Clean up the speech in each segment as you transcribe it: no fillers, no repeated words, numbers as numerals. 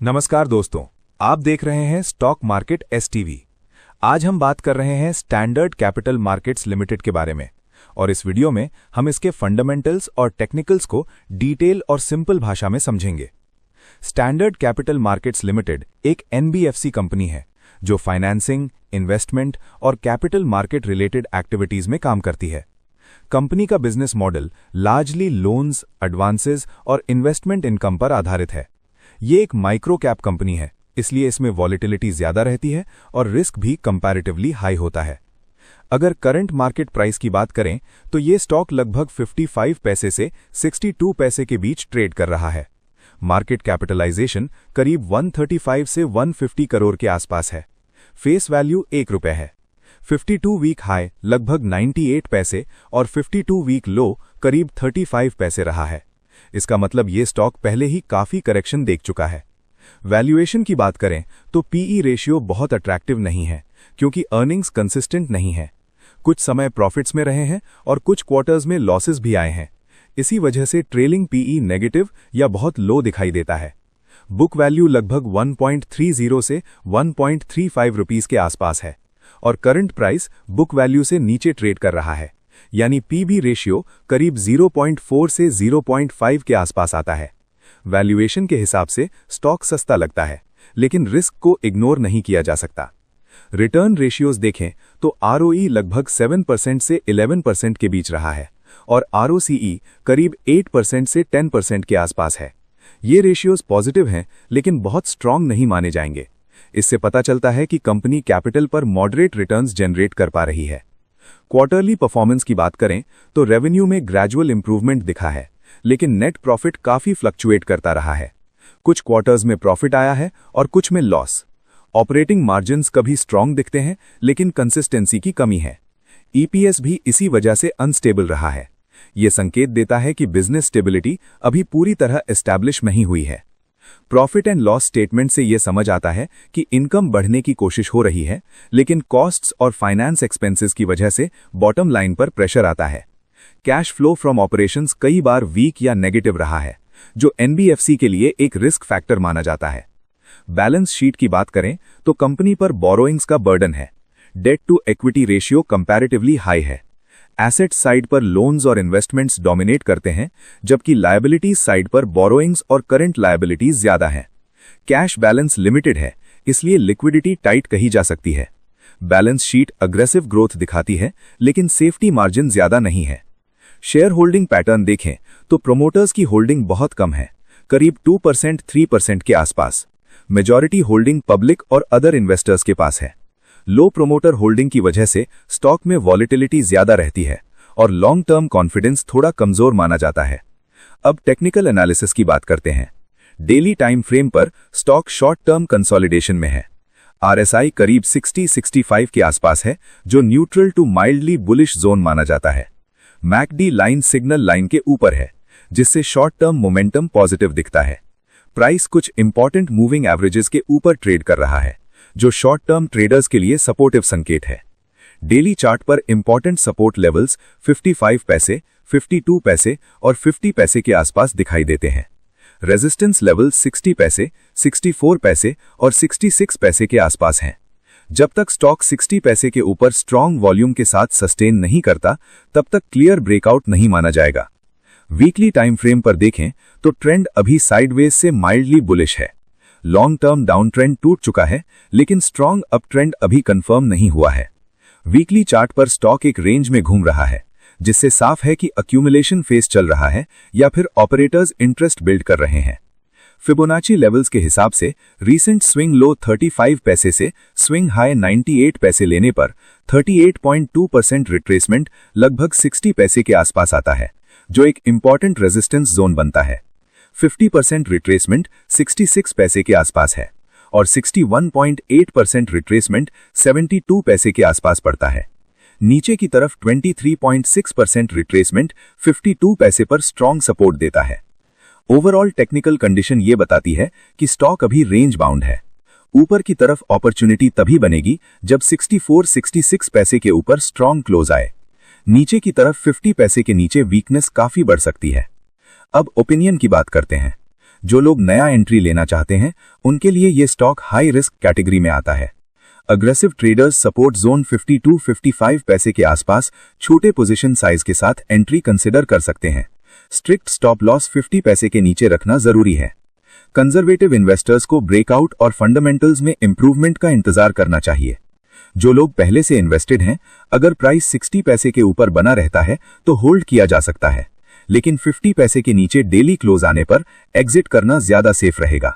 नमस्कार दोस्तों, आप देख रहे हैं स्टॉक मार्केट एसटीवी। आज हम बात कर रहे हैं स्टैंडर्ड कैपिटल मार्केट्स लिमिटेड के बारे में और इस वीडियो में हम इसके फंडामेंटल्स और टेक्निकल्स को डिटेल और सिंपल भाषा में समझेंगे। स्टैंडर्ड कैपिटल मार्केट्स लिमिटेड एक एनबीएफसी कंपनी है जो फाइनेंसिंग, इन्वेस्टमेंट और कैपिटल मार्केट रिलेटेड एक्टिविटीज में काम करती है। कंपनी का business model largely loans, advances और इन्वेस्टमेंट इनकम पर आधारित है। ये एक माइक्रो कैप कंपनी है, इसलिए इसमें वॉलेटिलिटी ज्यादा रहती है और रिस्क भी कंपैरेटिवली हाई होता है। अगर करंट मार्केट प्राइस की बात करें तो ये स्टॉक लगभग 55 पैसे से 62 पैसे के बीच ट्रेड कर रहा है। मार्केट कैपिटलाइजेशन करीब 135 से 150 करोड़ के आसपास है। फेस वैल्यू ₹1 है। 52 वीक हाई लगभग 98 पैसे और 52 वीक लो करीब 35 पैसे रहा है। इसका मतलब ये स्टॉक पहले ही काफी करेक्शन देख चुका है। वैल्यूएशन की बात करें तो पीई रेशियो बहुत अट्रैक्टिव नहीं है क्योंकि अर्निंग्स कंसिस्टेंट नहीं है। कुछ समय प्रॉफिट्स में रहे हैं और कुछ क्वार्टर्स में लॉसेस भी आए हैं। इसी वजह से ट्रेलिंग पीई नेगेटिव या बहुत लो दिखाई देता है। बुक वैल्यू लगभग 1.30 से 1.35 रुपीस के आसपास है और करंट प्राइस बुक वैल्यू से नीचे ट्रेड कर रहा है, यानी पीबी रेशियो करीब 0.4 से 0.5 के आसपास आता है। वैल्यूएशन के हिसाब से स्टॉक सस्ता लगता है, लेकिन रिस्क को इग्नोर नहीं किया जा सकता। रिटर्न रेशियोज देखें तो आरओई लगभग 7% से 11% के बीच रहा है और आरओसीई करीब 8% से 10% के आसपास है। ये रेशियोज पॉजिटिव हैं, लेकिन बहुत स्ट्रांग नहीं माने जाएंगे। इससे पता चलता है कि कंपनी कैपिटल पर मॉडरेट रिटर्न्स जनरेट कर पा रही है। क्वार्टरली परफॉर्मेंस की बात करें तो रेवेन्यू में ग्रेजुअल इंप्रूवमेंट दिखा है, लेकिन नेट प्रॉफिट काफी फ्लक्चुएट करता रहा है। कुछ क्वार्टर्स में प्रॉफिट आया है और कुछ में लॉस। ऑपरेटिंग मार्जिन्स कभी स्ट्रांग दिखते हैं, लेकिन कंसिस्टेंसी की कमी है। ईपीएस भी इसी वजह से अनस्टेबल रहा है। यह संकेत देता है कि बिजनेस स्टेबिलिटी अभी पूरी तरह एस्टैब्लिश नहीं हुई है। प्रॉफिट एंड लॉस स्टेटमेंट से यह समझ आता है कि इनकम बढ़ने की कोशिश हो रही है, लेकिन कॉस्ट्स और फाइनेंस एक्सपेंसेस की वजह से बॉटम लाइन पर प्रेशर आता है। कैश फ्लो फ्रॉम ऑपरेशंस कई बार वीक या नेगेटिव रहा है, जो एनबीएफसी के लिए एक रिस्क फैक्टर माना जाता है। बैलेंस शीट की बात करें तो कंपनी पर बोरोइंग्स का बर्डन है। Debt to equity ratio comparatively high है। एसेट साइड पर लोन्स और इन्वेस्टमेंट्स डोमिनेट करते हैं, जबकि लायबिलिटीज साइड पर बोरोइंग्स और करंट लायबिलिटीज ज्यादा हैं। कैश बैलेंस लिमिटेड है, इसलिए लिक्विडिटी टाइट कही जा सकती है। बैलेंस शीट अग्रेसिव ग्रोथ दिखाती है, लेकिन सेफ्टी मार्जिन ज्यादा नहीं है। शेयर होल्डिंग पैटर्न देखें तो प्रोमोटर्स की होल्डिंग बहुत कम है, करीब 2% 3% के आसपास। मेजॉरिटी होल्डिंग पब्लिक और अदर इन्वेस्टर्स के पास है। लो प्रोमोटर होल्डिंग की वजह से स्टॉक में वॉलेटिलिटी ज्यादा रहती है और लॉन्ग टर्म कॉन्फिडेंस थोड़ा कमजोर माना जाता है। अब टेक्निकल एनालिसिस की बात करते हैं। डेली टाइम फ्रेम पर स्टॉक शॉर्ट टर्म कंसोलिडेशन में है। आरएसआई करीब 60-65 के आसपास है, जो neutral to mildly bullish zone माना जाता है। मैकडी लाइन सिग्नल लाइन के ऊपर है, जिससे शॉर्ट टर्म मोमेंटम पॉजिटिव दिखता है। प्राइस कुछ इंपॉर्टेंट मूविंग एवरेजेस के ऊपर ट्रेड कर रहा है, जो शॉर्ट टर्म ट्रेडर्स के लिए सपोर्टिव संकेत है। डेली चार्ट पर इंपॉर्टेंट सपोर्ट लेवल्स 55 पैसे, 52 पैसे और 50 पैसे के आसपास दिखाई देते हैं। रेजिस्टेंस लेवल 60 पैसे, 64 पैसे और 66 पैसे के आसपास हैं। जब तक स्टॉक 60 पैसे के ऊपर स्ट्रॉन्ग वॉल्यूम के साथ सस्टेन नहीं करता, तब तक क्लियर ब्रेकआउट नहीं माना जाएगा। वीकली टाइम फ्रेम पर देखें तो ट्रेंड अभी साइडवेज से माइल्डली बुलिश है। लॉन्ग टर्म डाउन ट्रेंड टूट चुका है, लेकिन स्ट्रॉन्ग अप ट्रेंड अभी कंफर्म नहीं हुआ है। वीकली चार्ट पर स्टॉक एक रेंज में घूम रहा है, जिससे साफ है कि अक्यूमुलेशन फेज चल रहा है या फिर ऑपरेटर्स इंटरेस्ट बिल्ड कर रहे हैं। फिबोनाची लेवल्स के हिसाब से रीसेंट स्विंग लो 35 पैसे से स्विंग हाई 98 पैसे लेने पर 38.2% रिट्रेसमेंट लगभग 60 पैसे के आसपास आता है, जो एक इंपॉर्टेंट रेजिस्टेंस जोन बनता है। 50% रिट्रेसमेंट 66 पैसे के आसपास है और 61.8% रिट्रेसमेंट 72 पैसे के आसपास पड़ता है। नीचे की तरफ 23.6% रिट्रेसमेंट 52 पैसे पर स्ट्रॉन्ग सपोर्ट देता है। ओवरऑल टेक्निकल कंडीशन ये बताती है कि स्टॉक अभी रेंज बाउंड है। ऊपर की तरफ अपॉर्चुनिटी तभी बनेगी जब 64-66 पैसे के ऊपर स्ट्रॉन्ग क्लोज आए। नीचे की तरफ 50 पैसे के नीचे वीकनेस काफी बढ़ सकती है। अब ओपिनियन की बात करते हैं। जो लोग नया एंट्री लेना चाहते हैं उनके लिए ये स्टॉक हाई रिस्क कैटेगरी में आता है। अग्रेसिव ट्रेडर्स सपोर्ट जोन 52-55 पैसे के आसपास छोटे पोजीशन साइज के साथ एंट्री कंसिडर कर सकते हैं। स्ट्रिक्ट स्टॉप लॉस 50 पैसे के नीचे रखना जरूरी है। कंजर्वेटिव इन्वेस्टर्स को ब्रेकआउट और फंडामेंटल्स में इंप्रूवमेंट का इंतजार करना चाहिए। जो लोग पहले से इन्वेस्टेड हैं, अगर प्राइस 60 पैसे के ऊपर बना रहता है तो होल्ड किया जा सकता है, लेकिन 50 पैसे के नीचे डेली क्लोज आने पर एग्जिट करना ज्यादा सेफ रहेगा।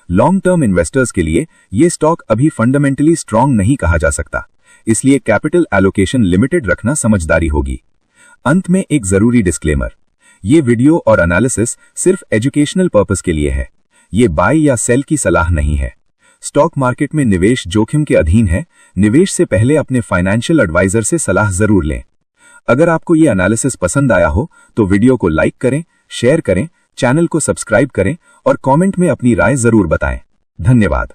लॉन्ग टर्म इन्वेस्टर्स के लिए ये स्टॉक अभी फंडामेंटली स्ट्रांग नहीं कहा जा सकता, इसलिए कैपिटल एलोकेशन लिमिटेड रखना समझदारी होगी। अंत में एक जरूरी डिस्क्लेमर, ये वीडियो और एनालिसिस सिर्फ एजुकेशनल पर्पस के लिए है, ये बाय या सेल की सलाह नहीं है। स्टॉक मार्केट में निवेश जोखिम के अधीन है, निवेश से पहले अपने फाइनेंशियल एडवाइजर से सलाह जरूर लें। अगर आपको ये एनालिसिस पसंद आया हो तो वीडियो को लाइक करें, शेयर करें, चैनल को सब्सक्राइब करें और कमेंट में अपनी राय जरूर बताएं। धन्यवाद।